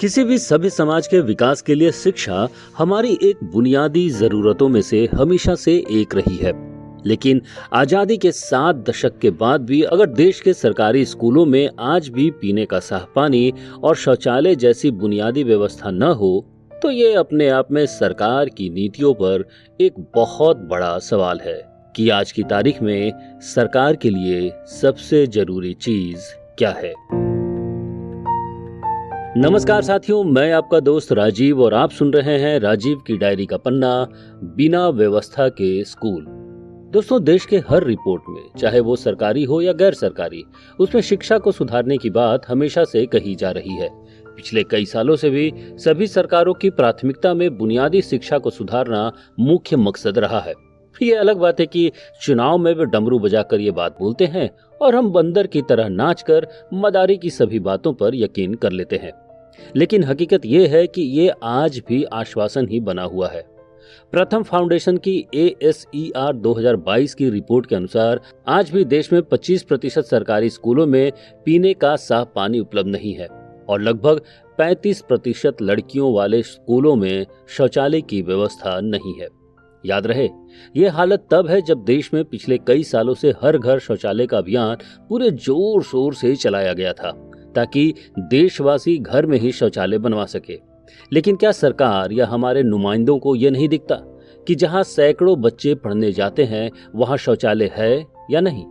किसी भी सभ्य समाज के विकास के लिए शिक्षा हमारी एक बुनियादी जरूरतों में से हमेशा से एक रही है। लेकिन आजादी के 7 दशक के बाद भी अगर देश के सरकारी स्कूलों में आज भी पीने का साफ पानी और शौचालय जैसी बुनियादी व्यवस्था न हो तो ये अपने आप में सरकार की नीतियों पर एक बहुत बड़ा सवाल है कि आज की तारीख में सरकार के लिए सबसे जरूरी चीज क्या है। नमस्कार साथियों, मैं आपका दोस्त राजीव और आप सुन रहे हैं राजीव की डायरी का पन्ना, बिना व्यवस्था के स्कूल। दोस्तों, देश के हर रिपोर्ट में, चाहे वो सरकारी हो या गैर सरकारी, उसमें शिक्षा को सुधारने की बात हमेशा से कही जा रही है। पिछले कई सालों से भी सभी सरकारों की प्राथमिकता में बुनियादी शिक्षा को सुधारना मुख्य मकसद रहा है। ये अलग बात है कि चुनाव में वे डमरू बजाकर ये बात बोलते हैं और हम बंदर की तरह नाचकर मदारी की सभी बातों पर यकीन कर लेते हैं। लेकिन हकीकत ये है कि ये आज भी आश्वासन ही बना हुआ है। प्रथम फाउंडेशन की ASER 2022 की रिपोर्ट के अनुसार आज भी देश में 25% सरकारी स्कूलों में पीने का साफ पानी उपलब्ध नहीं है और लगभग 35% लड़कियों वाले स्कूलों में शौचालय की व्यवस्था नहीं है। याद रहे, ये हालत तब है जब देश में पिछले कई सालों से हर घर शौचालय का अभियान पूरे जोर शोर से चलाया गया था ताकि देशवासी घर में ही शौचालय बनवा सके। लेकिन क्या सरकार या हमारे नुमाइंदों को यह नहीं दिखता कि जहां सैकड़ों बच्चे पढ़ने जाते हैं वहां शौचालय है या नहीं?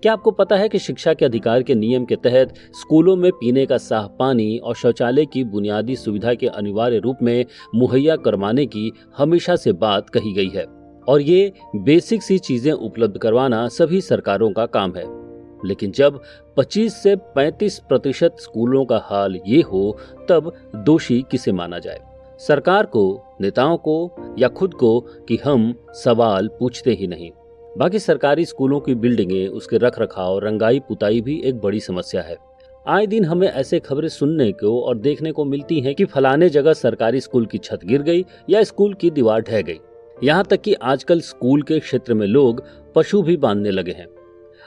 क्या आपको पता है कि शिक्षा के अधिकार के नियम के तहत स्कूलों में पीने का साफ पानी और शौचालय की बुनियादी सुविधा के अनिवार्य रूप में मुहैया करवाने की हमेशा से बात कही गई है और ये बेसिक सी चीजें उपलब्ध करवाना सभी सरकारों का काम है। लेकिन जब 25 से 35% स्कूलों का हाल ये हो तब दोषी किसे माना जाए? सरकार को, नेताओं को या खुद को कि हम सवाल पूछते ही नहीं। बाकी सरकारी स्कूलों की बिल्डिंगें, उसके रखरखाव, रंगाई पुताई भी एक बड़ी समस्या है। आए दिन हमें ऐसे खबरें सुनने को और देखने को मिलती हैं कि फलाने जगह सरकारी स्कूल की छत गिर गई या स्कूल की दीवार ढह गई। यहाँ तक कि आजकल स्कूल के क्षेत्र में लोग पशु भी बांधने लगे हैं।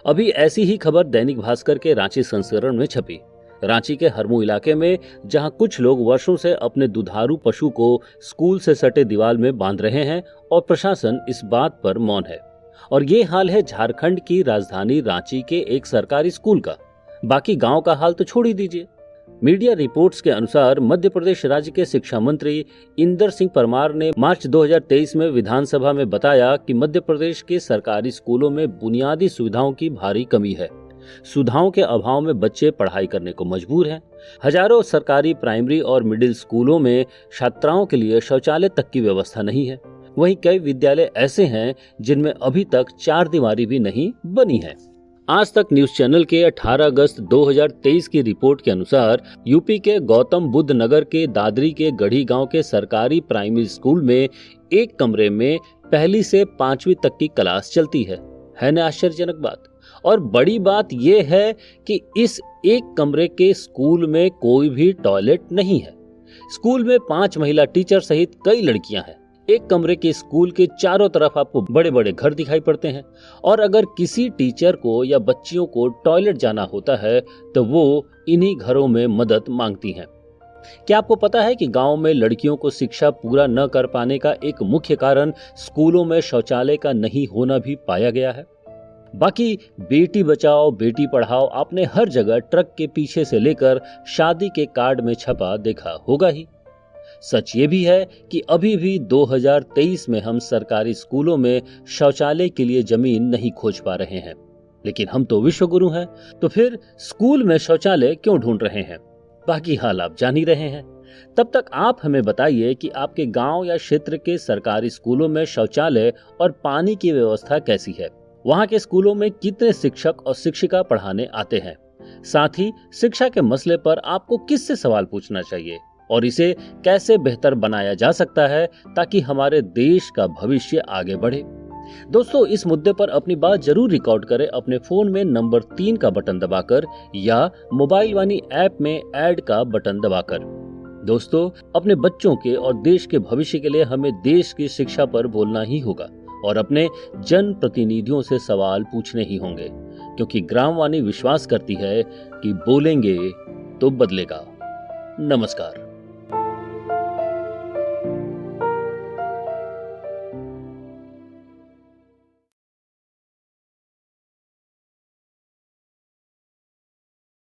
अभी ऐसी ही खबर दैनिक भास्कर के रांची संस्करण में छपी। रांची के हरमू इलाके में जहां कुछ लोग वर्षों से अपने दुधारू पशु को स्कूल से सटे दीवार में बांध रहे हैं और प्रशासन इस बात पर मौन है। और ये हाल है झारखंड की राजधानी रांची के एक सरकारी स्कूल का। बाकी गांव का हाल तो छोड़ ही दीजिए। मीडिया रिपोर्ट्स के अनुसार मध्य प्रदेश राज्य के शिक्षा मंत्री इंदर सिंह परमार ने मार्च 2023 में विधानसभा में बताया कि मध्य प्रदेश के सरकारी स्कूलों में बुनियादी सुविधाओं की भारी कमी है। सुविधाओं के अभाव में बच्चे पढ़ाई करने को मजबूर हैं। हजारों सरकारी प्राइमरी और मिडिल स्कूलों में छात्राओं के लिए शौचालय तक की व्यवस्था नहीं है। वहीं कई विद्यालय ऐसे हैं जिनमें अभी तक 4 दीवारी भी नहीं बनी है। आज तक न्यूज चैनल के 18 अगस्त 2023 की रिपोर्ट के अनुसार यूपी के गौतम बुद्ध नगर के दादरी के गढ़ी गांव के सरकारी प्राइमरी स्कूल में एक कमरे में 1ली से 5वीं तक की क्लास चलती है ना आश्चर्यजनक बात। और बड़ी बात यह है कि इस एक कमरे के स्कूल में कोई भी टॉयलेट नहीं है। स्कूल में 5 महिला टीचर सहित कई लड़कियां हैं। एक कमरे के स्कूल के चारों तरफ आपको बड़े बड़े घर दिखाई पड़ते हैं और अगर किसी टीचर को या बच्चियों को टॉयलेट जाना होता है तो वो इन्हीं घरों में मदद मांगती हैं। क्या आपको पता है कि गांव में लड़कियों को शिक्षा पूरा न कर पाने का एक मुख्य कारण स्कूलों में शौचालय का नहीं होना भी पाया गया है? बाकी बेटी बचाओ बेटी पढ़ाओ आपने हर जगह ट्रक के पीछे से लेकर शादी के कार्ड में छपा देखा होगा ही। सच ये भी है कि अभी भी 2023 में हम सरकारी स्कूलों में शौचालय के लिए जमीन नहीं खोज पा रहे हैं। लेकिन हम तो विश्वगुरु हैं, तो फिर स्कूल में शौचालय क्यों ढूंढ रहे हैं? बाकी हाल आप जान ही रहे हैं। तब तक आप हमें बताइए कि आपके गांव या क्षेत्र के सरकारी स्कूलों में शौचालय और पानी की व्यवस्था कैसी है? वहां के स्कूलों में कितने शिक्षक और शिक्षिका पढ़ाने आते हैं? साथ ही शिक्षा के मसले पर आपको किससे सवाल पूछना चाहिए और इसे कैसे बेहतर बनाया जा सकता है ताकि हमारे देश का भविष्य आगे बढ़े? दोस्तों, इस मुद्दे पर अपनी बात जरूर रिकॉर्ड करें अपने फोन में नंबर 3 का बटन दबाकर या मोबाइल वानी ऐप में ऐड का बटन दबाकर। दोस्तों, अपने बच्चों के और देश के भविष्य के लिए हमें देश की शिक्षा पर बोलना ही होगा और अपने जन प्रतिनिधियों से सवाल पूछने ही होंगे, क्योंकि ग्रामवाणी विश्वास करती है कि बोलेंगे तो बदलेगा। नमस्कार।